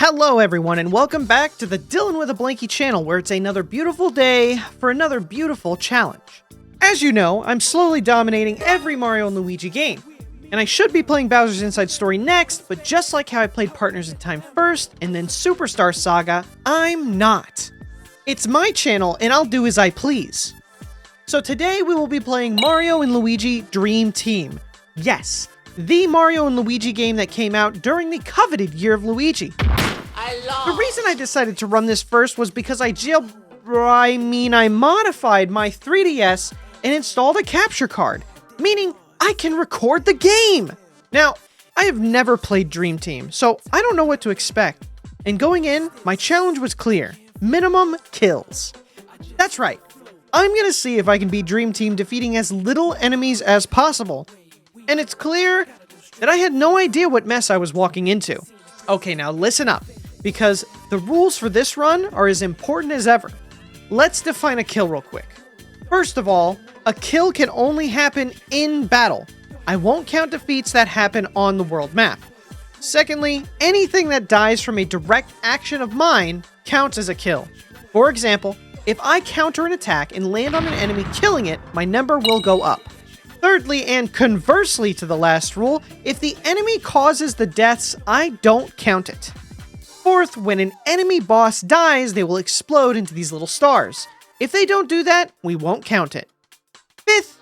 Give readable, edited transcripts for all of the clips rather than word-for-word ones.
Hello everyone and welcome back to the Dylan with a Blankie channel, where it's another beautiful day for another beautiful challenge. As you know, I'm slowly dominating every Mario and Luigi game, and I should be playing Bowser's Inside Story next, but just like how I played Partners in Time first and then Superstar Saga, I'm not. It's my channel and I'll do as I please. So today we will be playing Mario and Luigi Dream Team. Yes, the Mario and Luigi game that came out during the coveted year of Luigi. The reason I decided to run this first was because I modified my 3DS and installed a capture card, meaning I can record the game. Now, I have never played Dream Team, so I don't know what to expect. And going in, my challenge was clear: minimum kills. That's right, I'm gonna see if I can beat Dream Team defeating as little enemies as possible. And it's clear that I had no idea what mess I was walking into. Okay, now listen up, because the rules for this run are as important as ever. Let's define a kill real quick. First of all, a kill can only happen in battle. I won't count defeats that happen on the world map. Secondly, anything that dies from a direct action of mine counts as a kill. For example, if I counter an attack and land on an enemy killing it, my number will go up. Thirdly, and conversely to the last rule, if the enemy causes the deaths, I don't count it. Fourth, when an enemy boss dies, they will explode into these little stars. If they don't do that, we won't count it. Fifth,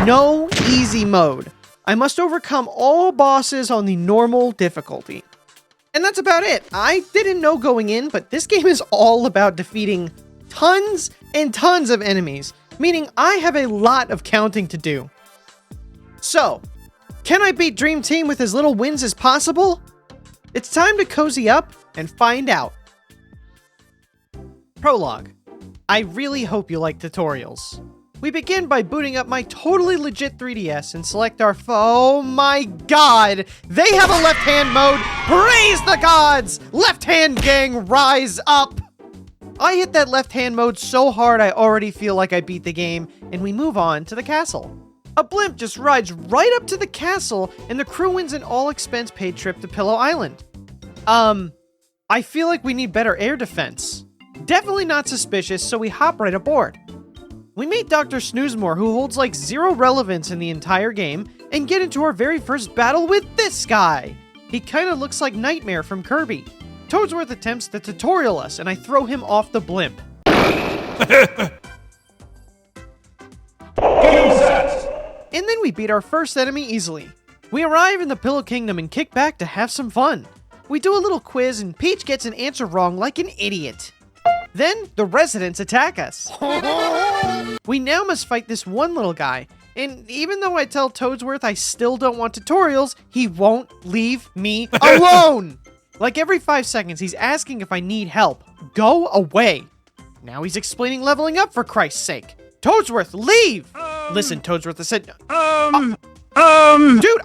no easy mode. I must overcome all bosses on the normal difficulty. And that's about it. I didn't know going in, but this game is all about defeating tons and tons of enemies, meaning I have a lot of counting to do. So, can I beat Dream Team with as little wins as possible? It's time to cozy up and find out. Prologue. I really hope you like tutorials. We begin by booting up my totally legit 3DS and select our oh my god! They have a left-hand mode! Praise the gods! Left-hand gang, rise up! I hit that left-hand mode so hard I already feel like I beat the game, and we move on to the castle. A blimp just rides right up to the castle, and the crew wins an all-expense-paid trip to Pillow Island. I feel like we need better air defense. Definitely not suspicious, so we hop right aboard. We meet Dr. Snoozemore, who holds like zero relevance in the entire game, and get into our very first battle with this guy. He kinda looks like Nightmare from Kirby. Toadsworth attempts to tutorial us, and I throw him off the blimp. And then we beat our first enemy easily. We arrive in the Pillow Kingdom and kick back to have some fun. We do a little quiz and Peach gets an answer wrong like an idiot. Then the residents attack us. We now must fight this one little guy, and even though I tell Toadsworth I still don't want tutorials, he won't leave me alone! Like every 5 seconds he's asking if I need help. Go away! Now he's explaining leveling up, for Christ's sake. Toadsworth, leave! Listen, Toadsworth, I said... Dude,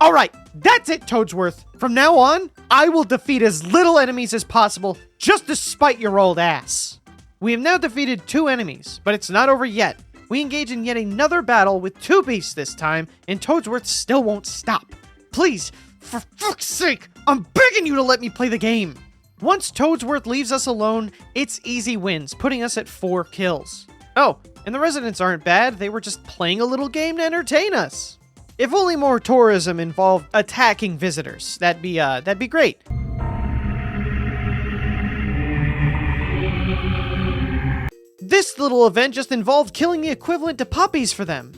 Alright, that's it, Toadsworth. From now on, I will defeat as little enemies as possible, just to spite your old ass. We have now defeated 2 enemies, but it's not over yet. We engage in yet another battle with 2 beasts this time, and Toadsworth still won't stop. Please, for fuck's sake, I'm begging you to let me play the game. Once Toadsworth leaves us alone, it's easy wins, putting us at 4 kills. Oh, and the residents aren't bad, they were just playing a little game to entertain us. If only more tourism involved attacking visitors, that'd be great. This little event just involved killing the equivalent to puppies for them.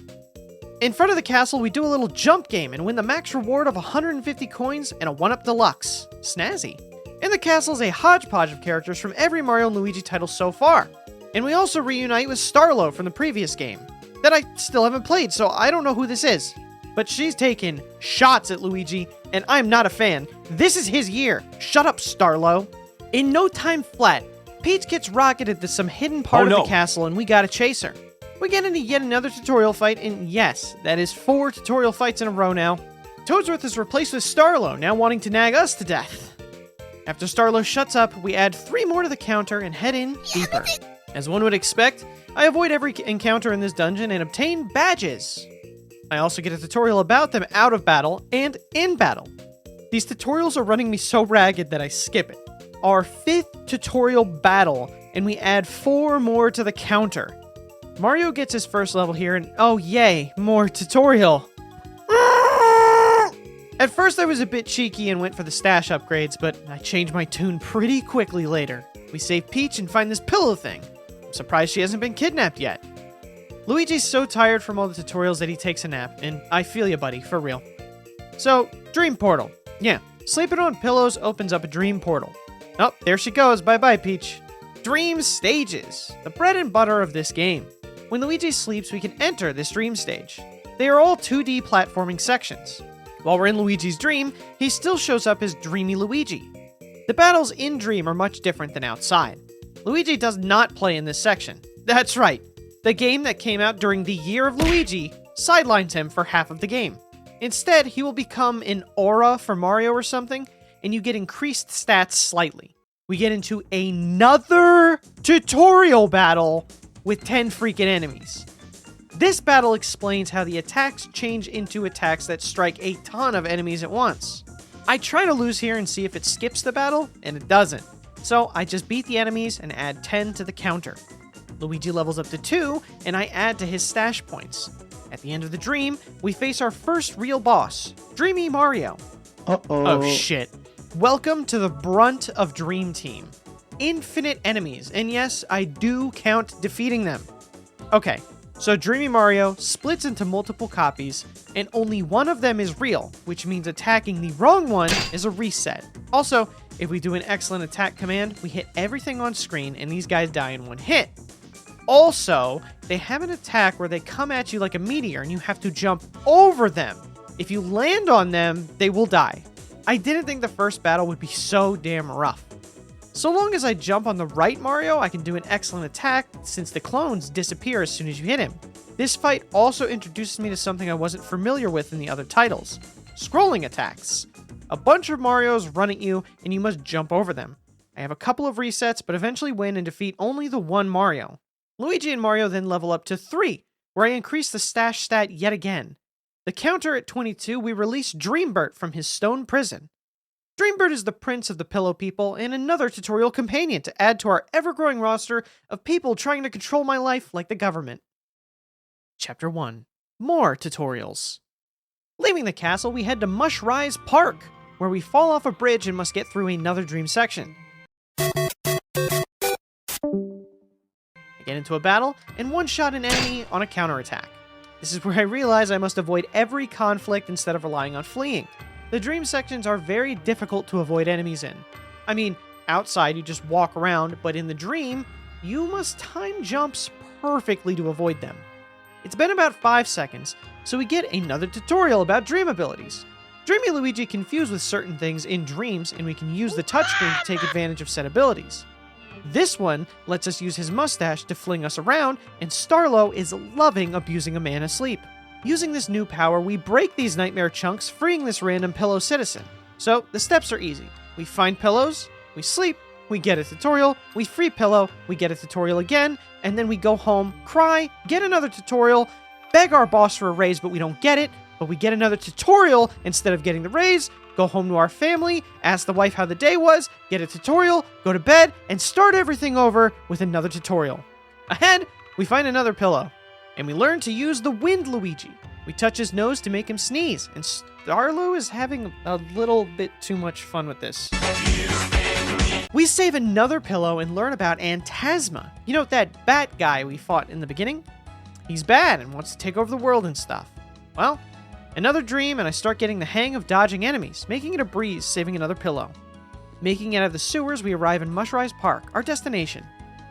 In front of the castle, we do a little jump game and win the max reward of 150 coins and a 1-up deluxe. Snazzy. In the castle is a hodgepodge of characters from every Mario and Luigi title so far. And we also reunite with Starlo from the previous game, that I still haven't played, so I don't know who this is. But she's taken shots at Luigi, and I'm not a fan. This is his year. Shut up, Starlo. In no time flat, Peach gets rocketed to some hidden part of the castle, and we gotta chase her. We get into yet another tutorial fight, and yes, that is 4 tutorial fights in a row now. Toadsworth is replaced with Starlo, now wanting to nag us to death. After Starlo shuts up, we add 3 more to the counter and head in deeper. As one would expect, I avoid every encounter in this dungeon and obtain badges. I also get a tutorial about them out of battle and in battle. These tutorials are running me so ragged that I skip it. Our 5th tutorial battle, and we add 4 more to the counter. Mario gets his first level here, and oh yay, more tutorial. At first I was a bit cheeky and went for the stash upgrades, but I changed my tune pretty quickly later. We save Peach and find this pillow thing. I'm surprised she hasn't been kidnapped yet. Luigi's so tired from all the tutorials that he takes a nap, and I feel ya, buddy, for real. So, Dream Portal. Yeah, sleeping on pillows opens up a dream portal. Oh, there she goes. Bye-bye, Peach. Dream stages, the bread and butter of this game. When Luigi sleeps, we can enter this dream stage. They are all 2D platforming sections. While we're in Luigi's dream, he still shows up as Dreamy Luigi. The battles in Dream are much different than outside. Luigi does not play in this section. That's right. The game that came out during the year of Luigi sidelines him for half of the game. Instead, he will become an aura for Mario or something, and you get increased stats slightly. We get into another tutorial battle with 10 freaking enemies. This battle explains how the attacks change into attacks that strike a ton of enemies at once. I try to lose here and see if it skips the battle, and it doesn't. So I just beat the enemies and add 10 to the counter. Luigi levels up to 2, and I add to his stash points. At the end of the dream, we face our first real boss, Dreamy Mario. Uh-oh. Oh shit. Welcome to the brunt of Dream Team. Infinite enemies, and yes, I do count defeating them. Okay, so Dreamy Mario splits into multiple copies, and only one of them is real, which means attacking the wrong one is a reset. Also, if we do an excellent attack command, we hit everything on screen, and these guys die in one hit. Also, they have an attack where they come at you like a meteor and you have to jump over them. If you land on them, they will die. I didn't think the first battle would be so damn rough. So long as I jump on the right Mario, I can do an excellent attack since the clones disappear as soon as you hit him. This fight also introduces me to something I wasn't familiar with in the other titles. Scrolling attacks. A bunch of Marios run at you and you must jump over them. I have a couple of resets, but eventually win and defeat only the one Mario. Luigi and Mario then level up to 3, where I increase the stash stat yet again. The counter at 22, we release Dreambert from his stone prison. Dreambert is the prince of the Pillow People and another tutorial companion to add to our ever-growing roster of people trying to control my life like the government. Chapter 1. More tutorials. Leaving the castle, we head to Mush Rise Park, where we fall off a bridge and must get through another dream section. Get into a battle, and one-shot an enemy on a counterattack. This is where I realize I must avoid every conflict instead of relying on fleeing. The dream sections are very difficult to avoid enemies in. I mean, outside you just walk around, but in the dream, you must time jumps perfectly to avoid them. It's been about 5 seconds, so we get another tutorial about dream abilities. Dreamy Luigi confused with certain things in dreams, and we can use the touchscreen to take advantage of said abilities. This one lets us use his mustache to fling us around, and Starlo is loving abusing a man asleep. Using this new power, we break these nightmare chunks, freeing this random pillow citizen. So, the steps are easy. We find pillows, we sleep, we get a tutorial, we free pillow, we get a tutorial again, and then we go home, cry, get another tutorial, beg our boss for a raise but we don't get it, but we get another tutorial instead of getting the raise, go home to our family, ask the wife how the day was, get a tutorial, go to bed, and start everything over with another tutorial. Ahead, we find another pillow, and we learn to use the Wind Luigi. We touch his nose to make him sneeze, and Starlo is having a little bit too much fun with this. We save another pillow and learn about Antasma. You know, that bat guy we fought in the beginning? He's bad and wants to take over the world and stuff. Well, another dream, and I start getting the hang of dodging enemies, making it a breeze, saving another pillow. Making it out of the sewers, we arrive in Mush Rise Park, our destination.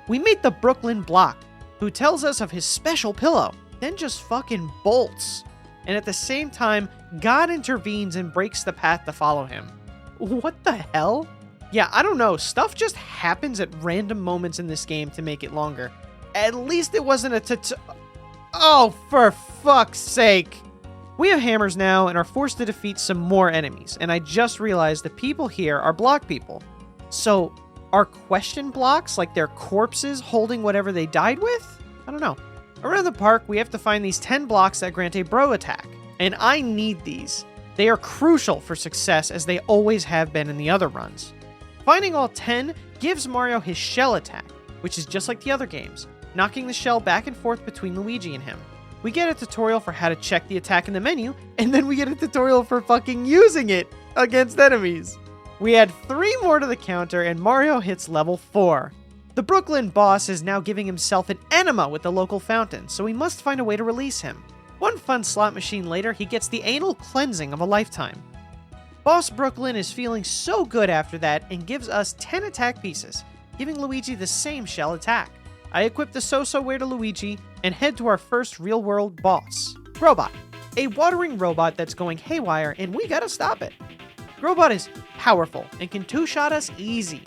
We meet the Brooklyn Block, who tells us of his special pillow, then just fucking bolts. And at the same time, God intervenes and breaks the path to follow him. What the hell? Yeah, I don't know, stuff just happens at random moments in this game to make it longer. At least it wasn't a Oh, for fuck's sake! We have hammers now and are forced to defeat some more enemies, and I just realized the people here are block people. So, are question blocks like they're corpses holding whatever they died with? I don't know. Around the park, we have to find these 10 blocks that grant a bro attack, and I need these. They are crucial for success as they always have been in the other runs. Finding all 10 gives Mario his shell attack, which is just like the other games, knocking the shell back and forth between Luigi and him. We get a tutorial for how to check the attack in the menu, and then we get a tutorial for fucking using it against enemies. We add 3 more to the counter, and Mario hits level 4. The Brooklyn boss is now giving himself an enema with the local fountain, so we must find a way to release him. One fun slot machine later, he gets the anal cleansing of a lifetime. Boss Brooklyn is feeling so good after that and gives us 10 attack pieces, giving Luigi the same shell attack. I equip the so-so-ware to Luigi and head to our first real-world boss, Robot, a watering robot that's going haywire and we gotta stop it. Robot is powerful and can two-shot us easy.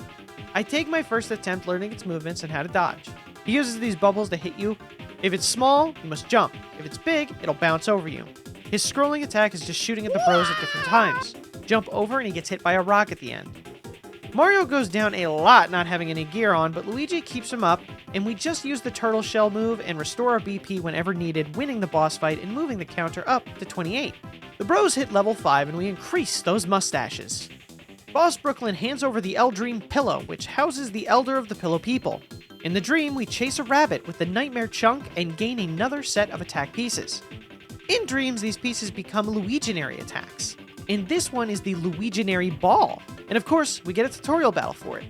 I take my first attempt learning its movements and how to dodge. He uses these bubbles to hit you. If it's small, you must jump. If it's big, it'll bounce over you. His scrolling attack is just shooting at the bros at different times. Jump over and he gets hit by a rock at the end. Mario goes down a lot not having any gear on, but Luigi keeps him up, and we just use the turtle shell move and restore our BP whenever needed, winning the boss fight and moving the counter up to 28. The bros hit level 5 and we increase those mustaches. Boss Brooklyn hands over the Dream Pillow, which houses the Elder of the Pillow People. In the dream, we chase a rabbit with the Nightmare Chunk and gain another set of attack pieces. In dreams, these pieces become Luiginary attacks. And this one is the Luiginary Ball. And of course, we get a tutorial battle for it.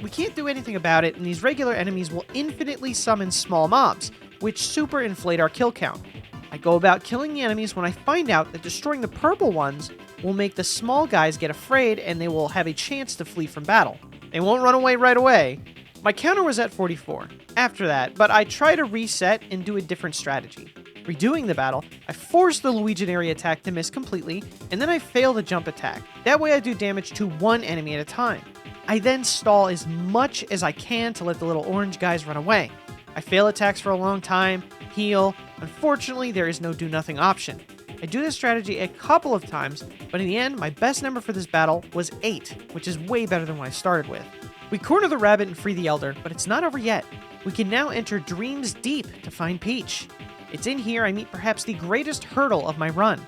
We can't do anything about it, and these regular enemies will infinitely summon small mobs, which super inflate our kill count. I go about killing the enemies when I find out that destroying the purple ones will make the small guys get afraid and they will have a chance to flee from battle. They won't run away right away. My counter was at 44 after that, but I try to reset and do a different strategy. Redoing the battle, I force the Luiginary attack to miss completely, and then I fail the jump attack. That way I do damage to one enemy at a time. I then stall as much as I can to let the little orange guys run away. I fail attacks for a long time, heal. Unfortunately, there is no do nothing option. I do this strategy a couple of times, but in the end, my best number for this battle was 8, which is way better than what I started with. We corner the rabbit and free the Elder, but it's not over yet. We can now enter Dreams Deep to find Peach. It's in here I meet perhaps the greatest hurdle of my run.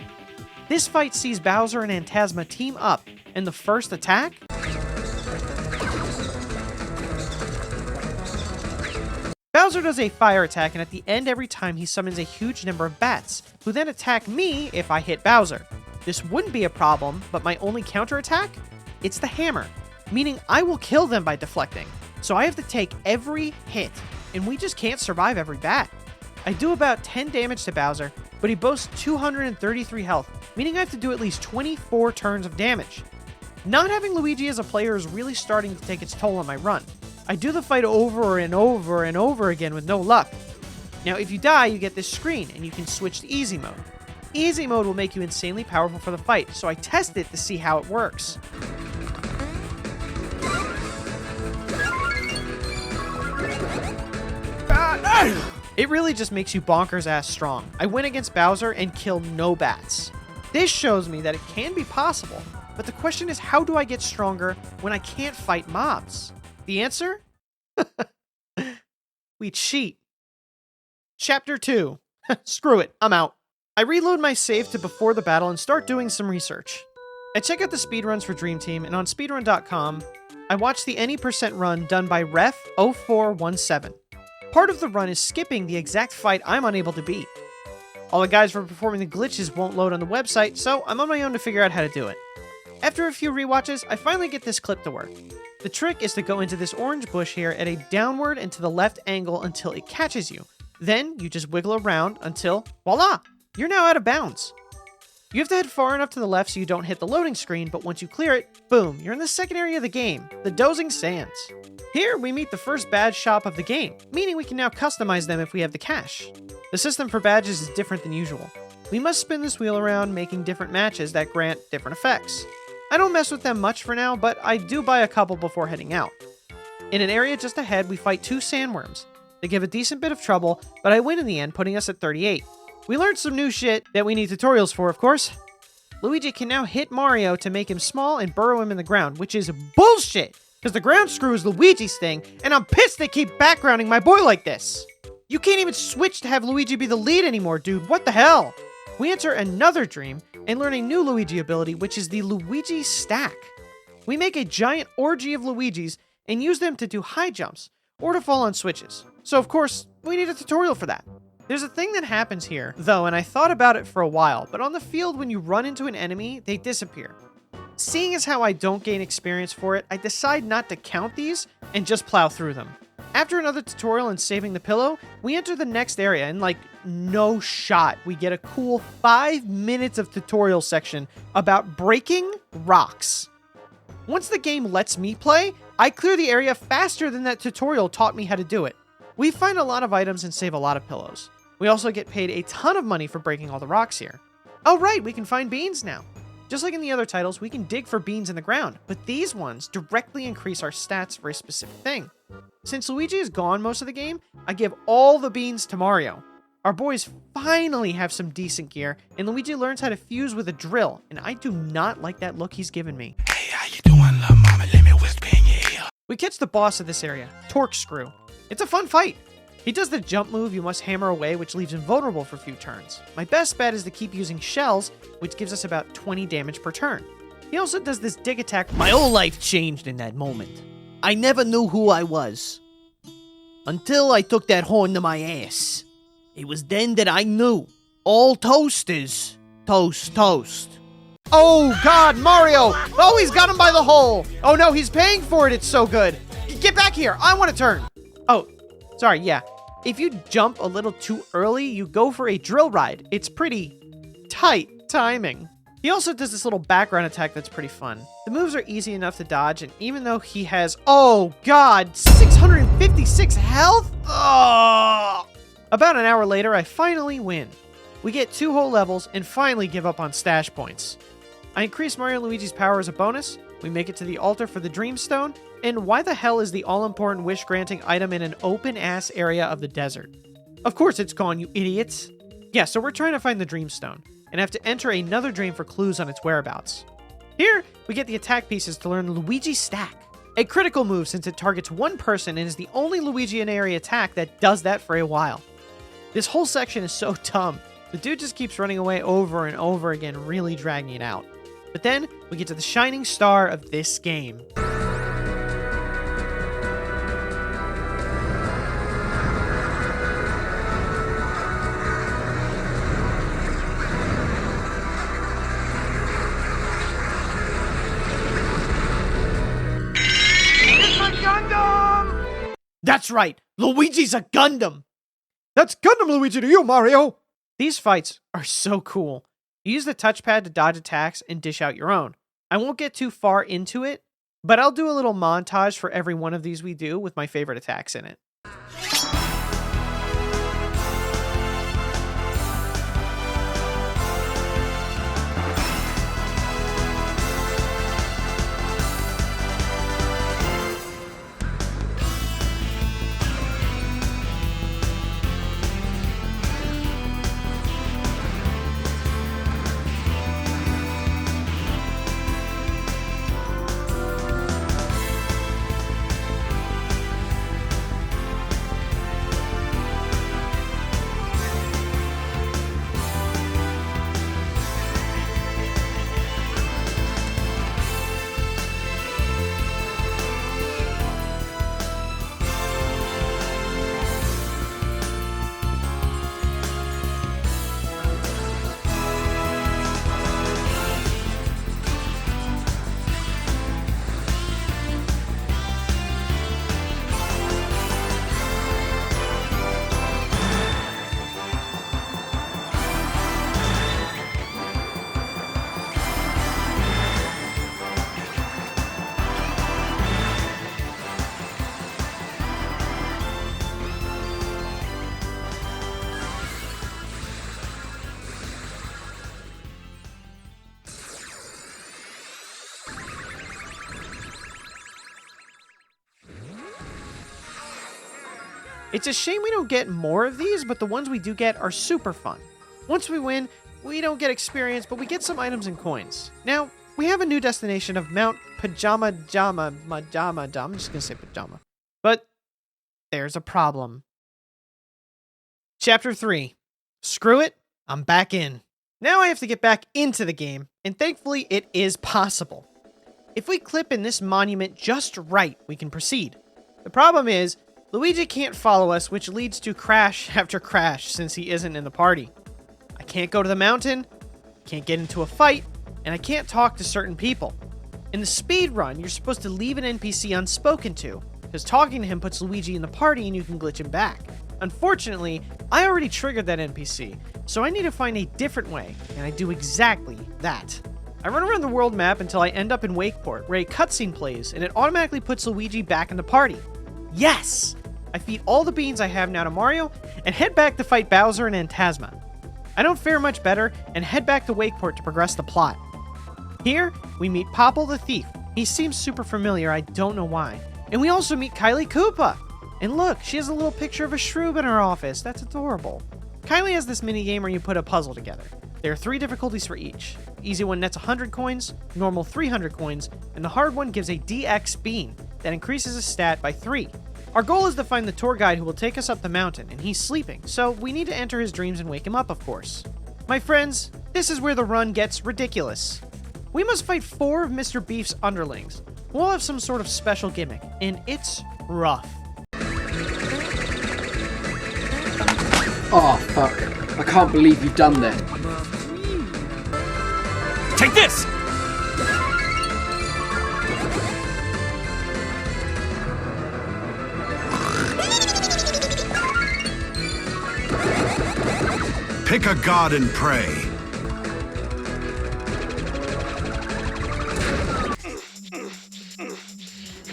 This fight sees Bowser and Phantasma team up, and the first attack? Bowser does a fire attack, and at the end every time he summons a huge number of bats, who then attack me if I hit Bowser. This wouldn't be a problem, but my only counterattack? It's the hammer, meaning I will kill them by deflecting. So I have to take every hit, and we just can't survive every bat. I do about 10 damage to Bowser, but he boasts 233 health, meaning I have to do at least 24 turns of damage. Not having Luigi as a player is really starting to take its toll on my run. I do the fight over and over and over again with no luck. Now, if you die, you get this screen, and you can switch to easy mode. Easy mode will make you insanely powerful for the fight, so I test it to see how it works. It really just makes you bonkers ass strong. I win against Bowser and kill no bats. This shows me that it can be possible, but the question is, how do I get stronger when I can't fight mobs? The answer? We cheat. Chapter 2. Screw it, I'm out. I reload my save to before the battle and start doing some research. I check out the speedruns for Dream Team, and on speedrun.com, I watch the any % run done by Ref0417. Part of the run is skipping the exact fight I'm unable to beat. All the guys for performing the glitches won't load on the website, so I'm on my own to figure out how to do it. After a few rewatches, I finally get this clip to work. The trick is to go into this orange bush here at a downward and to the left angle until it catches you. Then you just wiggle around until, voila, you're now out of bounds. You have to head far enough to the left so you don't hit the loading screen, but once you clear it, boom, you're in the second area of the game, the Dozing Sands. Here, we meet the first badge shop of the game, meaning we can now customize them if we have the cash. The system for badges is different than usual. We must spin this wheel around, making different matches that grant different effects. I don't mess with them much for now, but I do buy a couple before heading out. In an area just ahead, we fight 2 sandworms. They give a decent bit of trouble, but I win in the end, putting us at 38. We learned some new shit that we need tutorials for, of course. Luigi can now hit Mario to make him small and burrow him in the ground, which is bullshit, because the ground screw is Luigi's thing, and I'm pissed they keep backgrounding my boy like this. You can't even switch to have Luigi be the lead anymore, dude. What the hell? We enter another dream and learn a new Luigi ability, which is the Luigi Stack. We make a giant orgy of Luigis and use them to do high jumps or to fall on switches. So of course, we need a tutorial for that. There's a thing that happens here, though, and I thought about it for a while, but on the field when you run into an enemy, they disappear. Seeing as how I don't gain experience for it, I decide not to count these and just plow through them. After another tutorial and saving the pillow, we enter the next area and like no shot, we get a cool 5 minutes of tutorial section about breaking rocks. Once the game lets me play, I clear the area faster than that tutorial taught me how to do it. We find a lot of items and save a lot of pillows. We also get paid a ton of money for breaking all the rocks here. Oh right, we can find beans now. Just like in the other titles, we can dig for beans in the ground, but these ones directly increase our stats for a specific thing. Since Luigi is gone most of the game, I give all the beans to Mario. Our boys finally have some decent gear, and Luigi learns how to fuse with a drill, and I do not like that look he's given me. Hey, how you doing, little mama? Let me whisper in your ear. We catch the boss of this area, Torque-Screw. It's a fun fight. He does the jump move you must hammer away, which leaves him vulnerable for a few turns. My best bet is to keep using shells, which gives us about 20 damage per turn. He also does this dig attack. My whole life changed in that moment. I never knew who I was. Until I took that horn to my ass. It was then that I knew. All toasters. Toast, toast. Oh god, Mario! Oh, he's got him by the hole! Oh no, he's paying for it, it's so good! Get back here, I want to turn! Oh, sorry, yeah. If you jump a little too early, you go for a drill ride. It's pretty tight timing. He also does this little background attack that's pretty fun. The moves are easy enough to dodge, and even though he has, oh god, 656 health? Oh! About an hour later, I finally win. We get 2 whole levels and finally give up on stash points. I increase Mario and Luigi's power as a bonus, we make it to the altar for the Dreamstone, and why the hell is the all-important wish-granting item in an open-ass area of the desert? Of course it's gone, you idiots! Yeah, so we're trying to find the Dreamstone, and have to enter another dream for clues on its whereabouts. Here, we get the attack pieces to learn Luigi Stack, a critical move since it targets one person and is the only Luigi in area attack that does that for a while. This whole section is so dumb. The dude just keeps running away over and over again, really dragging it out. But then, we get to the shining star of this game. That's right, Luigi's a Gundam! That's Gundam Luigi to you, Mario! These fights are so cool. You use the touchpad to dodge attacks and dish out your own. I won't get too far into it, but I'll do a little montage for every one of these we do with my favorite attacks in it. It's a shame we don't get more of these, but the ones we do get are super fun. Once we win, we don't get experience, but we get some items and coins. Now, we have a new destination of Mount Pajama Jama Majama Jama. I'm just gonna say Pajama. But there's a problem. Chapter 3. Screw it, I'm back in. Now I have to get back into the game, and thankfully it is possible. If we clip in this monument just right, we can proceed. The problem is, Luigi can't follow us, which leads to crash after crash since he isn't in the party. I can't go to the mountain, can't get into a fight, and I can't talk to certain people. In the speed run, you're supposed to leave an NPC unspoken to, because talking to him puts Luigi in the party and you can glitch him back. Unfortunately, I already triggered that NPC, so I need to find a different way, and I do exactly that. I run around the world map until I end up in Wakeport, where a cutscene plays, and it automatically puts Luigi back in the party. Yes! I feed all the beans I have now to Mario, and head back to fight Bowser and Antasma. I don't fare much better, and head back to Wakeport to progress the plot. Here, we meet Popple the Thief. He seems super familiar, I don't know why. And we also meet Kylie Koopa. And look, she has a little picture of a Shroob in her office. That's adorable. Kylie has this minigame where you put a puzzle together. There are 3 difficulties for each. The easy one nets 100 coins, normal 300 coins, and the hard one gives a DX bean that increases a stat by 3. Our goal is to find the tour guide who will take us up the mountain, and he's sleeping, so we need to enter his dreams and wake him up, of course. My friends, this is where the run gets ridiculous. We must fight 4 of Mr. Beef's underlings, who all have some sort of special gimmick, and it's rough. Oh, fuck. I can't believe you've done that. Take this! Pick a god and pray.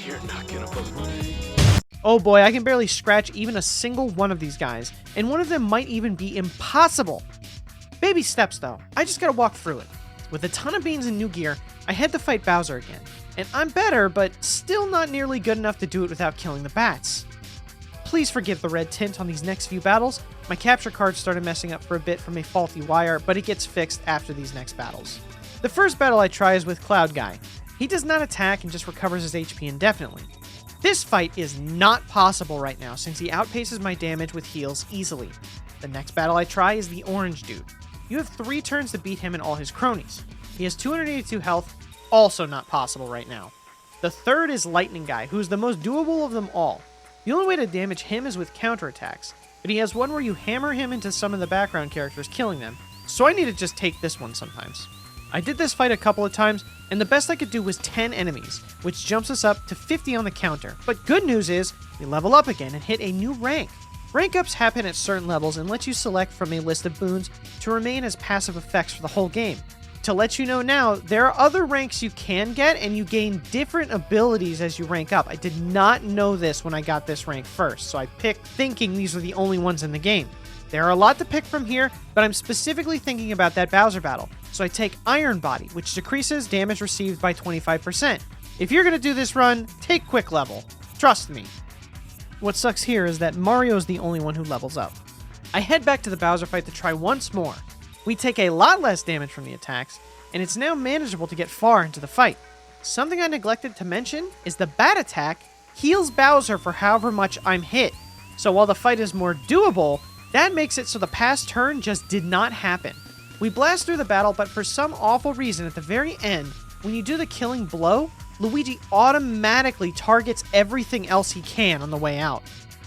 You're not gonna believe. Oh boy, I can barely scratch even a single one of these guys, and one of them might even be impossible. Baby steps though, I just gotta walk through it. With a ton of beans and new gear, I head to fight Bowser again. And I'm better, but still not nearly good enough to do it without killing the bats. Please forgive the red tint on these next few battles. My capture card started messing up for a bit from a faulty wire, but it gets fixed after these next battles. The first battle I try is with Cloud Guy. He does not attack and just recovers his HP indefinitely. This fight is not possible right now since he outpaces my damage with heals easily. The next battle I try is the Orange Dude. You have 3 turns to beat him and all his cronies. He has 282 health, also not possible right now. The third is Lightning Guy, who is the most doable of them all. The only way to damage him is with counterattacks, but he has one where you hammer him into some of the background characters, killing them, so I need to just take this one sometimes. I did this fight a couple of times, and the best I could do was 10 enemies, which jumps us up to 50 on the counter. But good news is, we level up again and hit a new rank. Rank ups happen at certain levels and let you select from a list of boons to remain as passive effects for the whole game. To let you know now, there are other ranks you can get, and you gain different abilities as you rank up. I did not know this when I got this rank first, so I picked thinking these were the only ones in the game. There are a lot to pick from here, but I'm specifically thinking about that Bowser battle, so I take Iron Body, which decreases damage received by 25%. If you're going to do this run, take Quick Level. Trust me. What sucks here is that Mario's the only one who levels up. I head back to the Bowser fight to try once more. We take a lot less damage from the attacks, and it's now manageable to get far into the fight. Something I neglected to mention is the Bat Attack heals Bowser for however much I'm hit. So while the fight is more doable, that makes it so the past turn just did not happen. We blast through the battle, but for some awful reason at the very end, when you do the killing blow, Luigi automatically targets everything else he can on the way out,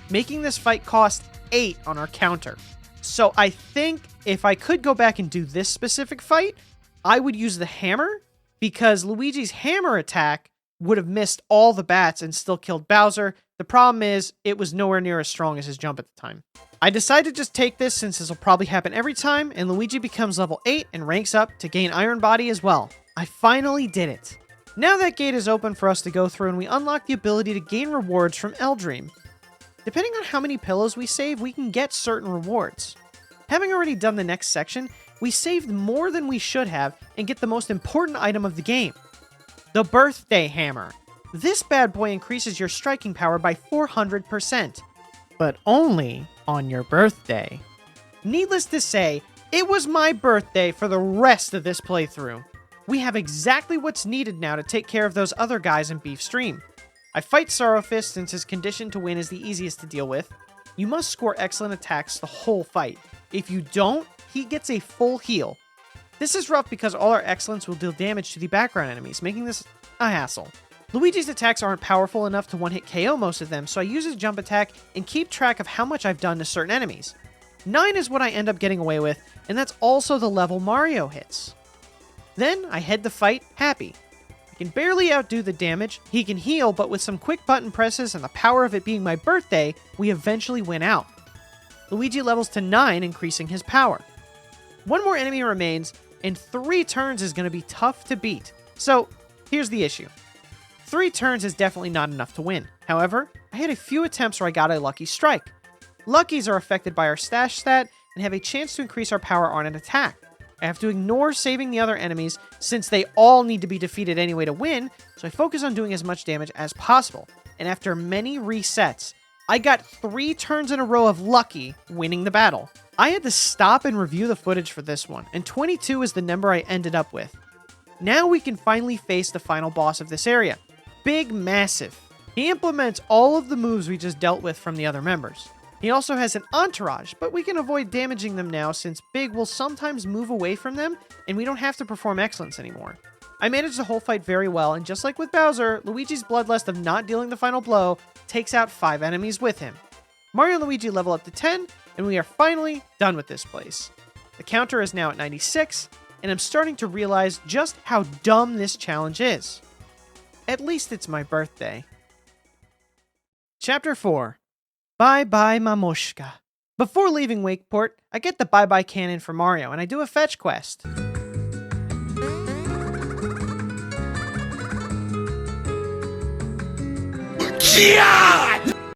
making this fight cost 8 on our counter. So I think if I could go back and do this specific fight, I would use the hammer, because Luigi's hammer attack would have missed all the bats and still killed Bowser. The problem is, it was nowhere near as strong as his jump at the time. I decided to just take this since this will probably happen every time, and Luigi becomes level 8 and ranks up to gain Iron Body as well. I finally did it. Now that gate is open for us to go through, and we unlock the ability to gain rewards from Eldream. Depending on how many pillows we save, we can get certain rewards. Having already done the next section, we saved more than we should have and get the most important item of the game. The Birthday Hammer. This bad boy increases your striking power by 400%, but only on your birthday. Needless to say, it was my birthday for the rest of this playthrough. We have exactly what's needed now to take care of those other guys in Beef's Dream. I fight Sorrowfist since his condition to win is the easiest to deal with. You must score excellent attacks the whole fight. If you don't, he gets a full heal. This is rough because all our excellence will deal damage to the background enemies, making this a hassle. Luigi's attacks aren't powerful enough to one-hit KO most of them, so I use his jump attack and keep track of how much I've done to certain enemies. 9 is what I end up getting away with, and that's also the level Mario hits. Then I head to fight Happy. I can barely outdo the damage, he can heal, but with some quick button presses and the power of it being my birthday, we eventually win out. Luigi levels to 9, increasing his power. One more enemy remains, and 3 turns is going to be tough to beat. So, here's the issue. 3 turns is definitely not enough to win. However, I had a few attempts where I got a lucky strike. Luckies are affected by our stash stat and have a chance to increase our power on an attack. I have to ignore saving the other enemies since they all need to be defeated anyway to win, so I focus on doing as much damage as possible. And after many resets, I got 3 turns in a row of lucky winning the battle. I had to stop and review the footage for this one, and 22 is the number I ended up with. Now we can finally face the final boss of this area. Big Massive. He implements all of the moves we just dealt with from the other members. He also has an entourage, but we can avoid damaging them now since Big will sometimes move away from them and we don't have to perform excellence anymore. I managed the whole fight very well, and just like with Bowser, Luigi's bloodlust of not dealing the final blow takes out 5 enemies with him. Mario and Luigi level up to 10, and we are finally done with this place. The counter is now at 96, and I'm starting to realize just how dumb this challenge is. At least it's my birthday. Chapter 4. Bye Bye Mamushka. Before leaving Wakeport, I get the Bye Bye Cannon for Mario, and I do a fetch quest.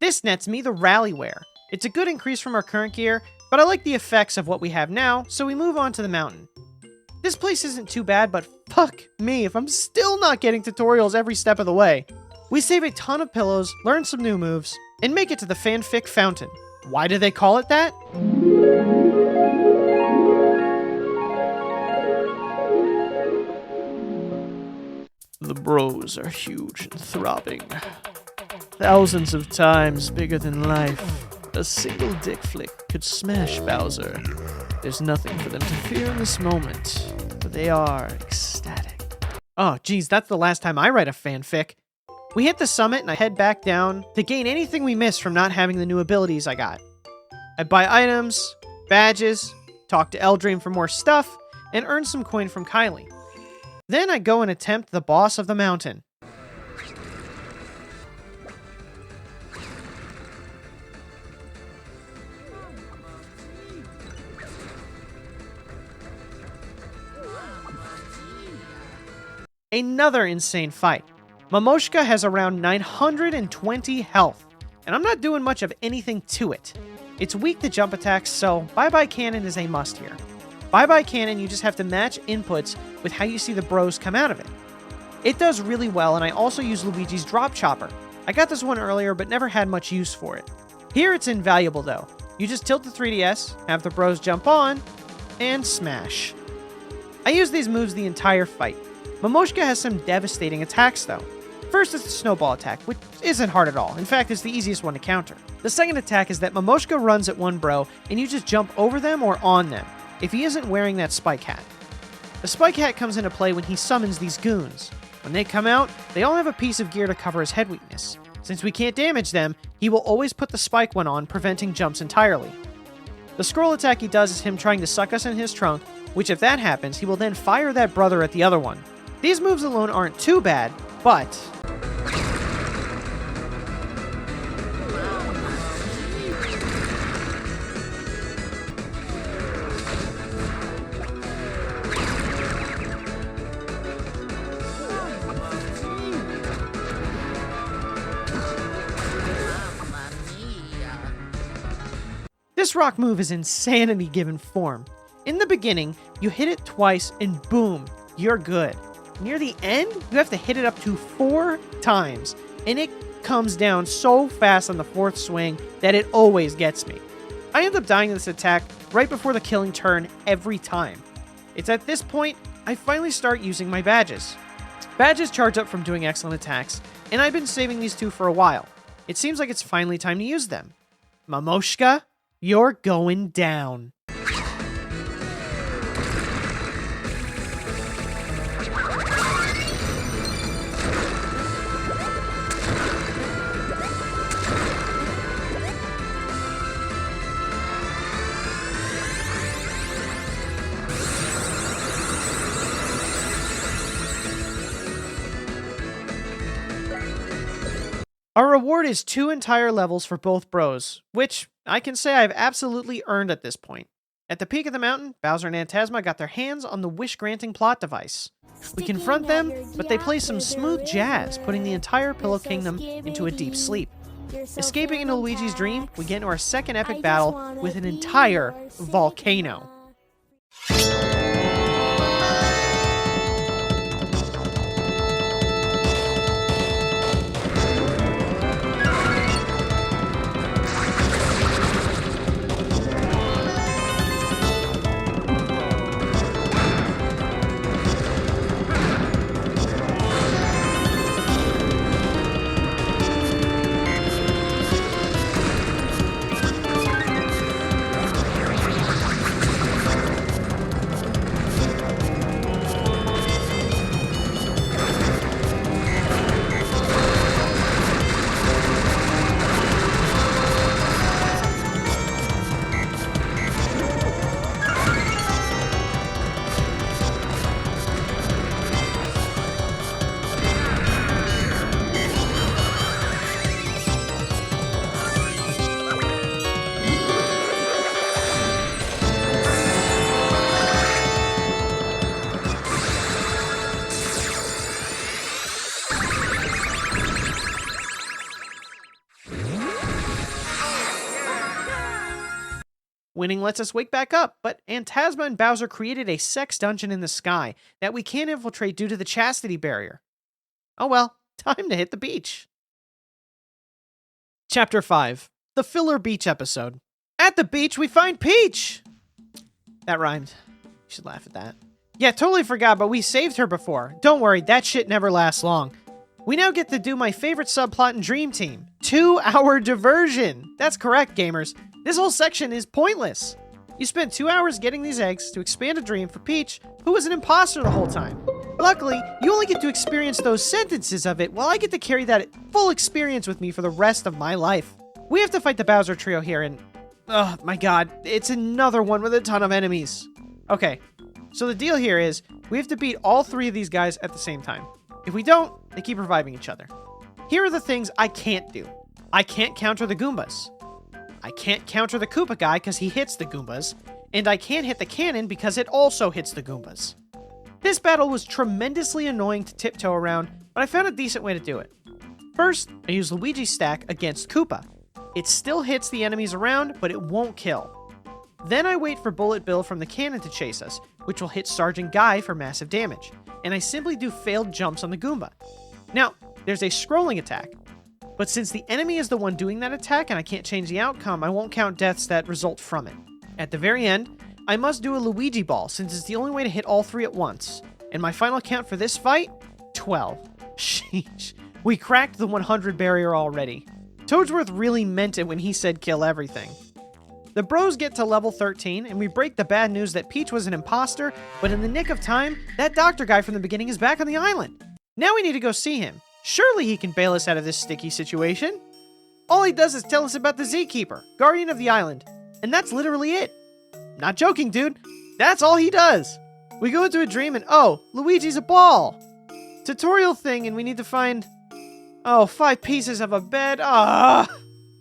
This nets me the Rallyware. It's a good increase from our current gear, but I like the effects of what we have now, so we move on to the mountain. This place isn't too bad, but fuck me if I'm still not getting tutorials every step of the way. We save a ton of pillows, learn some new moves, and make it to the fanfic fountain. Why do they call it that? The bros are huge and throbbing. Thousands of times bigger than life. A single dick flick could smash Bowser. There's nothing for them to fear in this moment, but they are ecstatic. Oh, geez, that's the last time I write a fanfic. We hit the summit and I head back down to gain anything we missed from not having the new abilities I got. I buy items, badges, talk to Eldream for more stuff, and earn some coin from Kylie. Then I go and attempt the boss of the mountain. Another insane fight. Mamushka has around 920 health, and I'm not doing much of anything to it. It's weak to jump attacks, so Bye Bye Cannon is a must here. Bye Bye Cannon, you just have to match inputs with how you see the bros come out of it. It does really well, and I also use Luigi's Drop Chopper. I got this one earlier, but never had much use for it. Here it's invaluable though. You just tilt the 3DS, have the bros jump on, and smash. I use these moves the entire fight. Mamushka has some devastating attacks though. First is the snowball attack, which isn't hard at all. In fact, it's the easiest one to counter. The second attack is that Mamushka runs at one bro, and you just jump over them or on them, if he isn't wearing that spike hat. The spike hat comes into play when he summons these goons. When they come out, they all have a piece of gear to cover his head weakness. Since we can't damage them, he will always put the spike one on, preventing jumps entirely. The scroll attack he does is him trying to suck us in his trunk, which if that happens, he will then fire that brother at the other one. These moves alone aren't too bad, but... This rock move is insanity given form. In the beginning, you hit it twice and boom, you're good. Near the end, you have to hit it up to 4 times, and it comes down so fast on the 4th swing that it always gets me. I end up dying to this attack right before the killing turn every time. It's at this point, I finally start using my badges. Badges charge up from doing excellent attacks, and I've been saving these 2 for a while. It seems like it's finally time to use them. Mamushka, you're going down. Our reward is 2 entire levels for both bros, which I can say I've absolutely earned at this point. At the peak of the mountain, Bowser and Phantasma got their hands on the wish-granting plot device. We confront them, but they play some smooth jazz, putting the entire Pillow Kingdom into a deep sleep. Escaping into Luigi's dream, we get into our second epic battle with an entire volcano. Winning lets us wake back up, but Phantasma and Bowser created a sex dungeon in the sky that we can't infiltrate due to the chastity barrier. Oh well, time to hit the beach. Chapter 5, the filler beach episode. At the beach, we find Peach! That rhymed. You should laugh at that. Yeah, totally forgot, but we saved her before. Don't worry, that shit never lasts long. We now get to do my favorite subplot in Dream Team, 2-hour diversion. That's correct, gamers. This whole section is pointless. You spent 2 hours getting these eggs to expand a dream for Peach, who was an imposter the whole time. Luckily, you only get to experience those sentences of it, while I get to carry that full experience with me for the rest of my life. We have to fight the Bowser trio here, and oh my god, it's another one with a ton of enemies. Okay, so the deal here is, we have to beat all 3 of these guys at the same time. If we don't, they keep reviving each other. Here are the things I can't do. I can't counter the Goombas. I can't counter the Koopa guy because he hits the Goombas, and I can't hit the cannon because it also hits the Goombas. This battle was tremendously annoying to tiptoe around, but I found a decent way to do it. First, I use Luigi's stack against Koopa. It still hits the enemies around, but it won't kill. Then I wait for Bullet Bill from the cannon to chase us, which will hit Sergeant Guy for massive damage, and I simply do failed jumps on the Goomba. Now, there's a scrolling attack, but since the enemy is the one doing that attack and I can't change the outcome, I won't count deaths that result from it. At the very end, I must do a Luigi ball since it's the only way to hit all 3 at once. And my final count for this fight? 12. Sheesh. We cracked the 100 barrier already. Toadsworth really meant it when he said kill everything. The bros get to level 13 and we break the bad news that Peach was an imposter, but in the nick of time, that doctor guy from the beginning is back on the island. Now we need to go see him. Surely he can bail us out of this sticky situation. All he does is tell us about the Z-Keeper, guardian of the island. And that's literally it. Not joking, dude. That's all he does. We go into a dream and oh, Luigi's a ball. Tutorial thing and we need to find, 5 pieces of a bed. I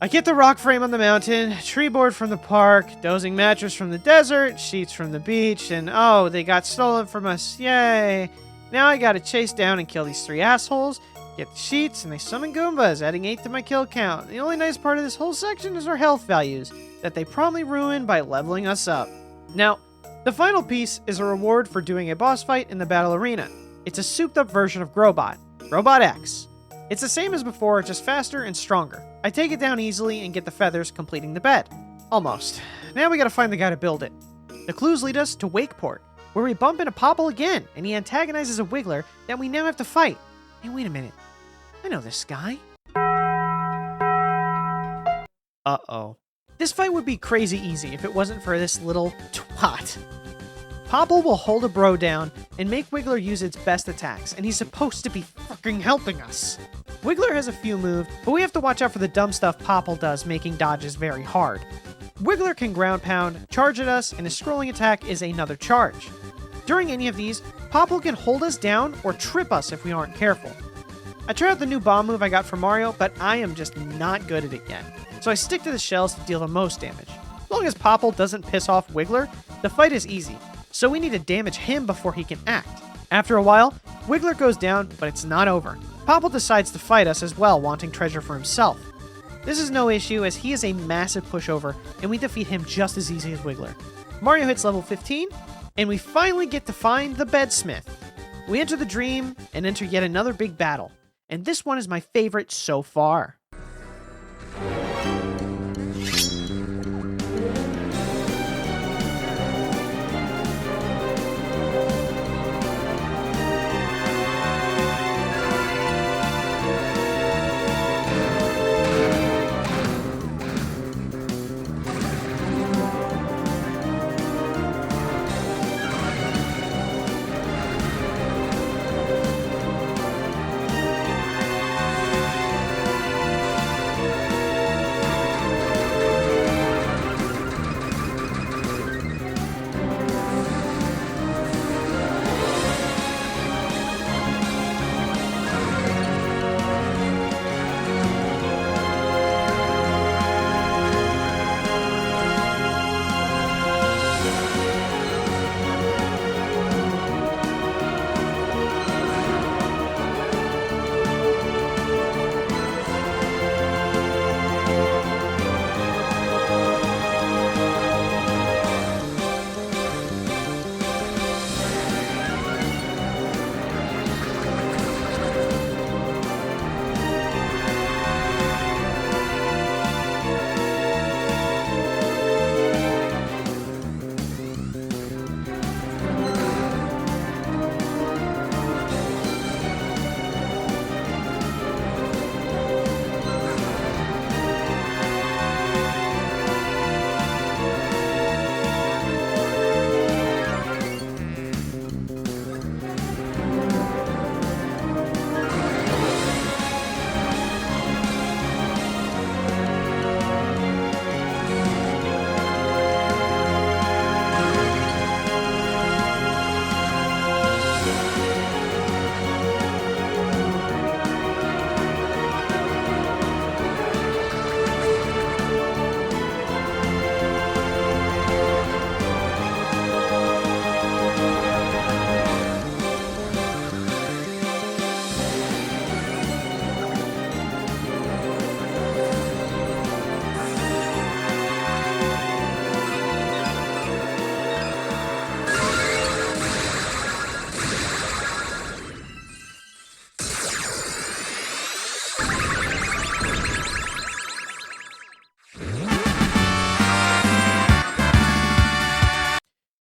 get the rock frame on the mountain, tree board from the park, dozing mattress from the desert, sheets from the beach, and oh, they got stolen from us. Yay. Now I gotta chase down and kill these 3 assholes. Get the sheets, and they summon Goombas, adding 8 to my kill count. The only nice part of this whole section is our health values, that they promptly ruin by leveling us up. Now, the final piece is a reward for doing a boss fight in the battle arena. It's a souped-up version of Grobot, Robot X. It's the same as before, just faster and stronger. I take it down easily and get the feathers, completing the bed. Almost. Now we gotta find the guy to build it. The clues lead us to Wakeport, where we bump into Popple again, and he antagonizes a Wiggler that we now have to fight. Hey, wait a minute. I know this guy. Uh-oh. This fight would be crazy easy if it wasn't for this little twat. Popple will hold a bro down and make Wiggler use its best attacks, and he's supposed to be fucking helping us. Wiggler has a few moves, but we have to watch out for the dumb stuff Popple does, making dodges very hard. Wiggler can ground pound, charge at us, and his scrolling attack is another charge. During any of these, Popple can hold us down or trip us if we aren't careful. I try out the new bomb move I got from Mario, but I am just not good at it yet. So I stick to the shells to deal the most damage. As long as Popple doesn't piss off Wiggler, the fight is easy. So we need to damage him before he can act. After a while, Wiggler goes down, but it's not over. Popple decides to fight us as well, wanting treasure for himself. This is no issue as he is a massive pushover, and we defeat him just as easy as Wiggler. Mario hits level 15, and we finally get to find the Bedsmith. We enter the dream and enter yet another big battle, and this one is my favorite so far.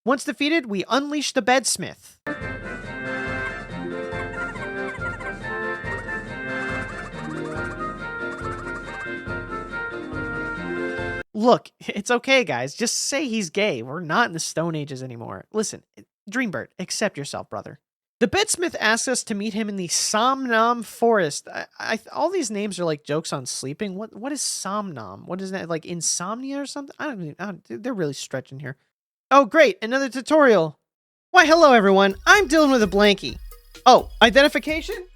Once defeated, we unleash the Bedsmith. Look, it's okay, guys. Just say he's gay. We're not in the Stone Ages anymore. Listen, Dreambird, accept yourself, brother. The Bedsmith asks us to meet him in the Somnom Forest. All these names are like jokes on sleeping. What is Somnom? What is that, like insomnia or something? They're really stretching here. Oh, great, another tutorial. Why, hello, everyone. I'm Dylan with a Blankie. Oh, identification?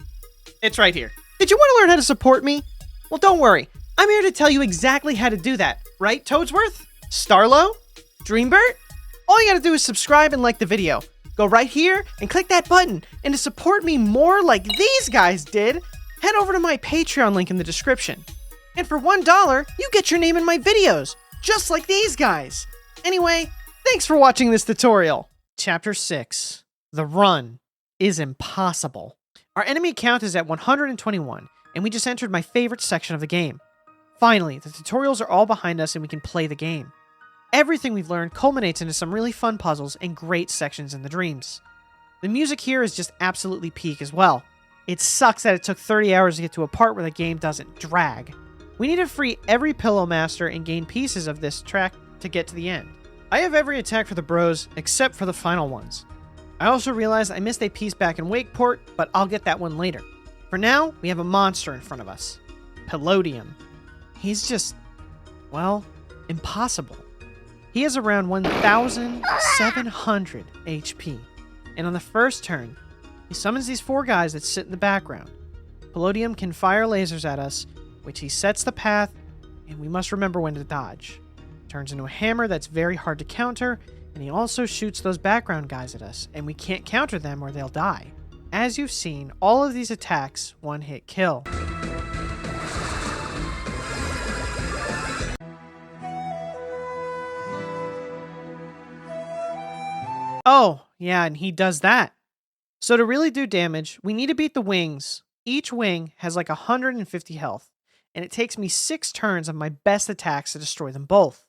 It's right here. Did you want to learn how to support me? Well, don't worry. I'm here to tell you exactly how to do that. Right, Toadsworth? Starlo? Dreambird? All you gotta do is subscribe and like the video. Go right here and click that button. And to support me more like these guys did, head over to my Patreon link in the description. And for $1, you get your name in my videos, just like these guys. Anyway, thanks for watching this tutorial. Chapter 6. The run is impossible. Our enemy count is at 121, and we just entered my favorite section of the game. Finally, the tutorials are all behind us and we can play the game. Everything we've learned culminates into some really fun puzzles and great sections in the dreams. The music here is just absolutely peak as well. It sucks that it took 30 hours to get to a part where the game doesn't drag. We need to free every Pillow Master and gain pieces of this track to get to the end. I have every attack for the bros except for the final ones. I also realized I missed a piece back in Wakeport, but I'll get that one later. For now, we have a monster in front of us. Palladium. He's just, well, impossible. He has around 1,700 HP. And on the first turn, he summons these 4 guys that sit in the background. Palladium can fire lasers at us, which he sets the path, and we must remember when to dodge. Turns into a hammer that's very hard to counter, and he also shoots those background guys at us, and we can't counter them or they'll die. As you've seen, all of these attacks one-hit kill. Oh, yeah, and he does that. So to really do damage, we need to beat the wings. Each wing has like 150 health, and it takes me 6 turns of my best attacks to destroy them both.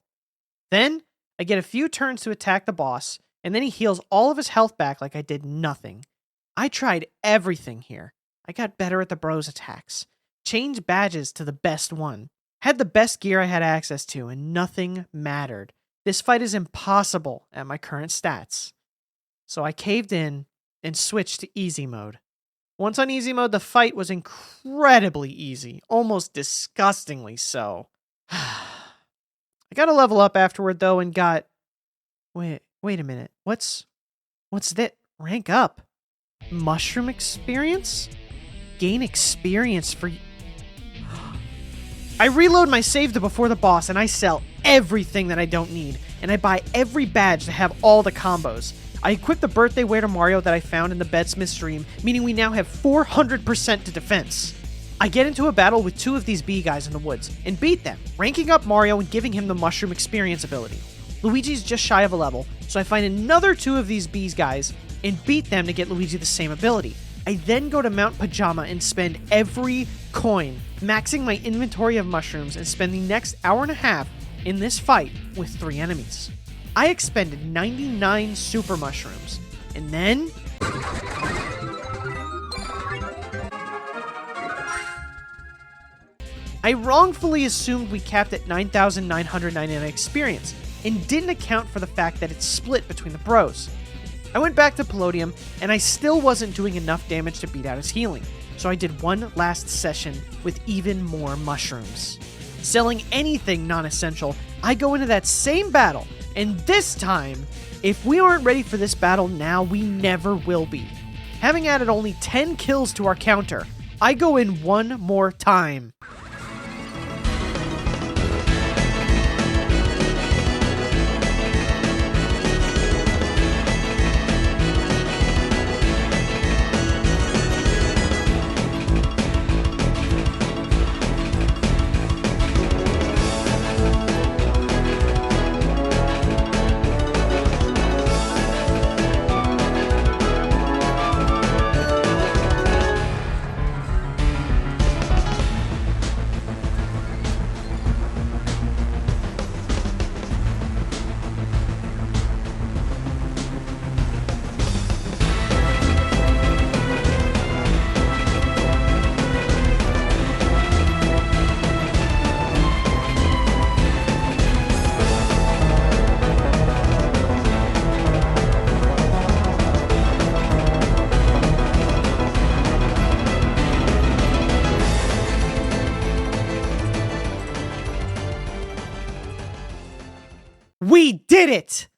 Then, I get a few turns to attack the boss, and then he heals all of his health back like I did nothing. I tried everything here. I got better at the bros attacks, changed badges to the best one, had the best gear I had access to, and nothing mattered. This fight is impossible at my current stats. So I caved in and switched to easy mode. Once on easy mode, the fight was incredibly easy, almost disgustingly so. I got to level up afterward though and got... Wait a minute. What's that? Rank up. Mushroom experience? Gain experience for... I reload my save to before the boss and I sell everything that I don't need. And I buy every badge to have all the combos. I equip the birthday wear to Mario that I found in the Bedsmith stream, meaning we now have 400% to defense. I get into a battle with 2 of these bee guys in the woods, and beat them, ranking up Mario and giving him the mushroom experience ability. Luigi's just shy of a level, so I find another 2 of these bees guys, and beat them to get Luigi the same ability. I then go to Mount Pajama and spend every coin, maxing my inventory of mushrooms, and spend the next hour and a half in this fight with 3 enemies. I expended 99 super mushrooms, and then... I wrongfully assumed we capped at 9,999 experience, and didn't account for the fact that it's split between the bros. I went back to Palladium, and I still wasn't doing enough damage to beat out his healing, so I did one last session with even more mushrooms. Selling anything non-essential, I go into that same battle, and this time, if we aren't ready for this battle now, we never will be. Having added only 10 kills to our counter, I go in one more time. We did it!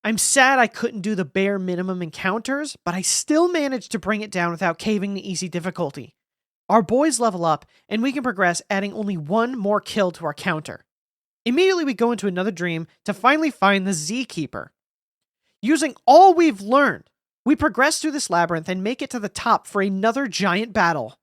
I'm sad I couldn't do the bare minimum encounters, but I still managed to bring it down without caving the easy difficulty. Our boys level up, and we can progress adding only 1 more kill to our counter. Immediately we go into another dream to finally find the Z Keeper. Using all we've learned, we progress through this labyrinth and make it to the top for another giant battle.